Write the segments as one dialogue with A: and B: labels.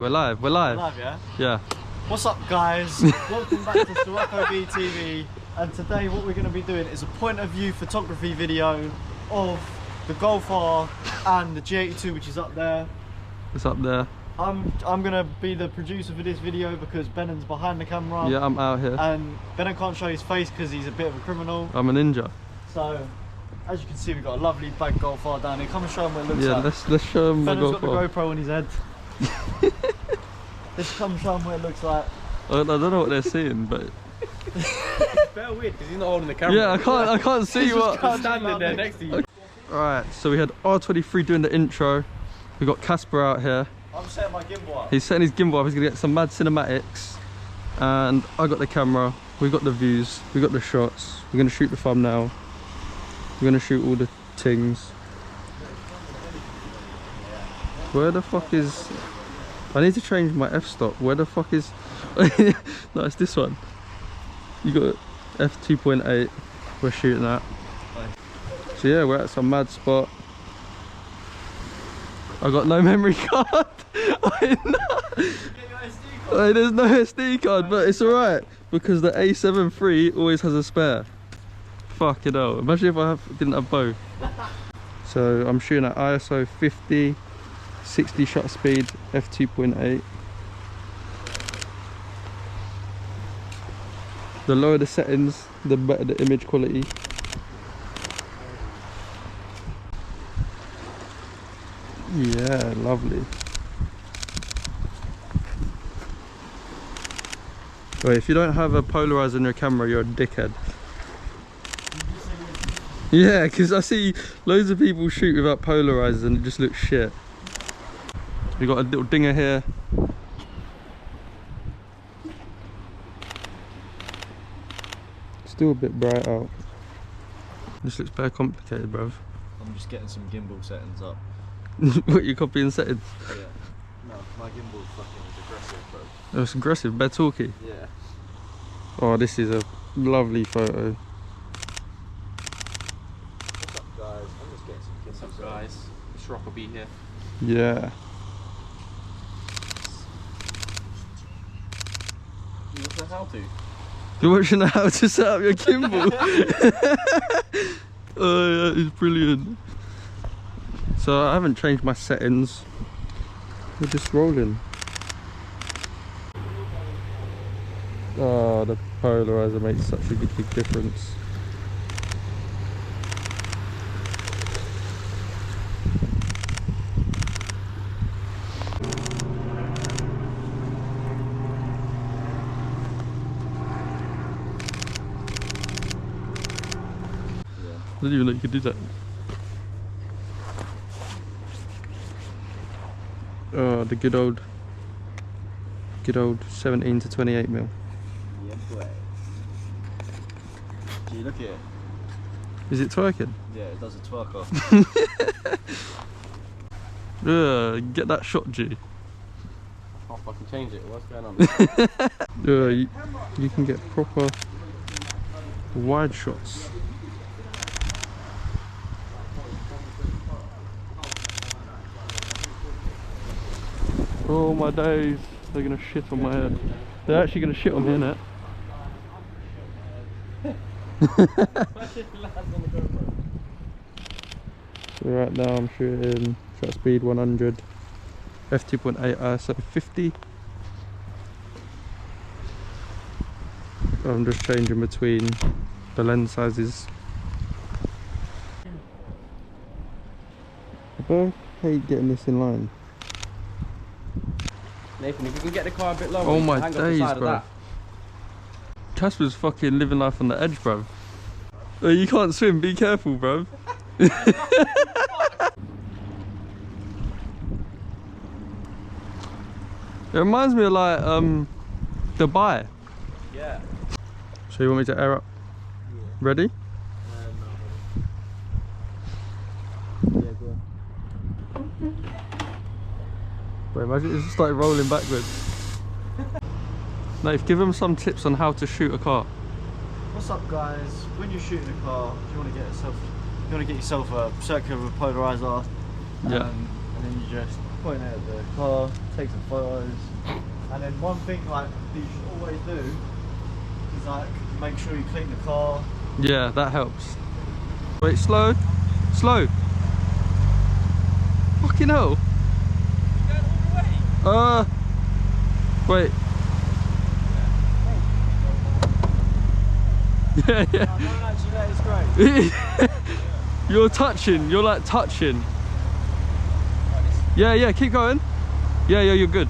A: We're live, we're live.
B: We're live, yeah?
A: Yeah.
B: What's up, guys? Welcome back to Sirocco BTV. And today what we're going to be doing is a point of view photography video of the Golf R and the G82, which is up there.
A: It's up there.
B: I'm going to be the producer for this video because Benen's behind the camera.
A: Yeah, I'm out here.
B: And Benen can't show his face because he's a bit of a criminal.
A: I'm a ninja.
B: So, as you can see, we've got a lovely bag Golf R down here. Come and show him what it looks like.
A: Yeah, let's show him the
B: Benen's
A: Golf
B: got the
A: R.
B: GoPro on his head. Let's come show him what it looks like.
A: I don't know what they're seeing, but
C: It's better weird because he's not holding the camera.
A: yeah, I can't see what.
C: I'm standing there next to you.
A: Alright, so we had R23 doing the intro. We got Casper out here.
B: I'm setting my gimbal up.
A: He's setting his gimbal up. He's gonna get some mad cinematics. And I got the camera. We got the views. We got the shots. We're gonna shoot the thumbnail. We're gonna shoot all the things. Where the fuck is? I need to change my f-stop. Where the fuck is? No, it's this one. You got f2.8. We're shooting at. So yeah, we're at some mad spot. I got no memory card. There's no SD card, but it's alright because the A7 III always has a spare. Fucking hell. Imagine if I didn't have both. So I'm shooting at ISO 50, 60 shutter speed, f2.8. The lower the settings, the better the image quality. Yeah, lovely. Wait, if you don't have a polarizer in your camera, you're a dickhead. Yeah, because I see loads of people shoot without polarizers and it just looks shit. We got a little dinger here. Still a bit bright out. This looks very complicated, bruv.
B: I'm just getting some gimbal settings up.
A: What, you copying settings?
B: Yeah. No, my gimbal's fucking aggressive, bro.
A: It's aggressive, bad talky.
B: Yeah.
A: Oh, this is a lovely photo.
B: What's up, guys? I'm just getting some gimbal
C: What's up, guys? Shrok will be here.
A: Yeah.
C: What's the how to?
A: You're watching how to set up your gimbal. Oh yeah, it's brilliant. So I haven't changed my settings. We're just rolling. Oh, the polarizer makes such a big difference. I didn't even know you could do that. Oh, the good old 17 to 28 mil.
B: Yeah, boy. Gee, look at it.
A: Is it twerking?
B: Yeah, it does a twerk off.
A: Get that shot, G.
C: I'll fucking change it. What's going on?
A: You can get proper wide shots. Oh my days, they're gonna shit on my head. They're actually gonna shit on me, innit? So right now I'm shooting shutter speed 100, f2.8 ISO 50. I'm just changing between the lens sizes. I both hate getting this in line.
C: Nathan, if you can get the car a bit lower,
A: Oh
C: you can
A: my
C: hang off the
A: days,
C: side of
A: bro.
C: that.
A: Casper's fucking living life on the edge, bro. Oh, you can't swim, be careful, bro. It reminds me of like Dubai.
C: Yeah.
A: So you want me to air up?
C: Yeah.
A: Ready?
C: No. Yeah, go on.
A: Wait, imagine it just started rolling backwards. Nate, give them some tips on how to shoot a car.
B: What's up, guys? When you're shooting a car, you want to get yourself a circular polarizer.
A: Yeah.
B: And then you just point it at the car, take some photos, and then one thing like that you should always do is like make sure you clean the car.
A: Yeah, that helps. Wait, slow, slow. Fucking hell. Wait. Yeah, yeah.
B: No, don't actually let it scrape.
A: You're touching, you're like touching. Yeah, yeah, keep going. Yeah, yeah, you're good.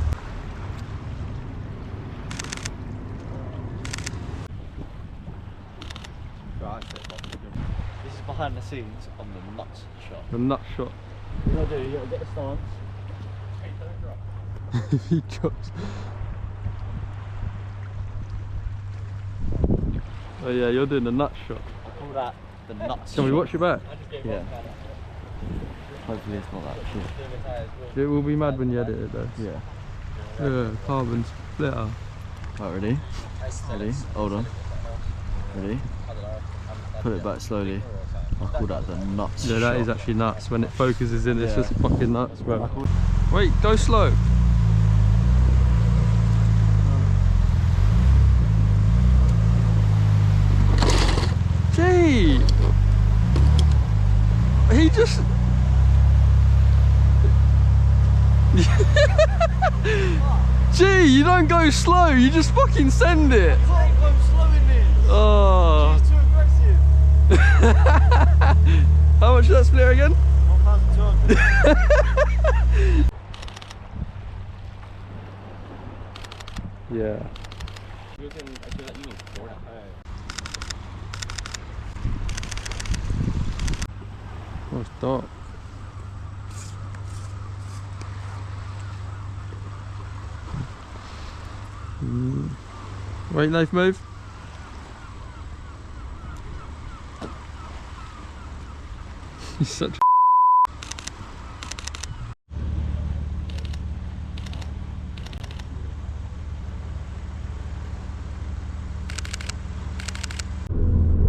B: Right, this is behind the scenes on the nuts shot.
A: The nut shot.
B: What you gotta do, you gotta get a stance.
A: If he drops. Oh yeah, you're doing the nut shot.
B: I call that the nuts
A: Can we
B: shot.
A: watch your back?
B: Yeah. Hopefully it's not that shit.
A: It will be mad when you edit it though.
B: Yeah.
A: Yeah, carbon splitter.
B: Right, ready? Ready? Hold on. Ready? Put it back slowly. I call that the nuts
A: Yeah, that
B: shot.
A: is actually nuts. When it focuses in, it's
B: Yeah.
A: just fucking nuts, bro. Wait, go slow. Gee! He just... Gee, you don't go slow, you just fucking send it.
B: I can't go slow in this.
A: Oh.
B: She's too aggressive.
A: How much is that splitter again?
B: 1,200.
A: Yeah. Oh, it's dark. Wait, knife move. He's such a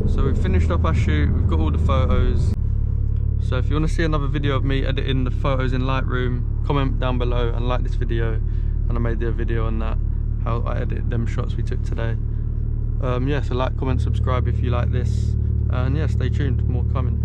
A: So we've finished up our shoot, we've got all the photos. So if you want to see another video of me editing the photos in Lightroom, comment down below and like this video. And I made a video on that, how I edited them shots we took today. Yeah, so like, comment, subscribe if you like this. And yeah, stay tuned, more coming.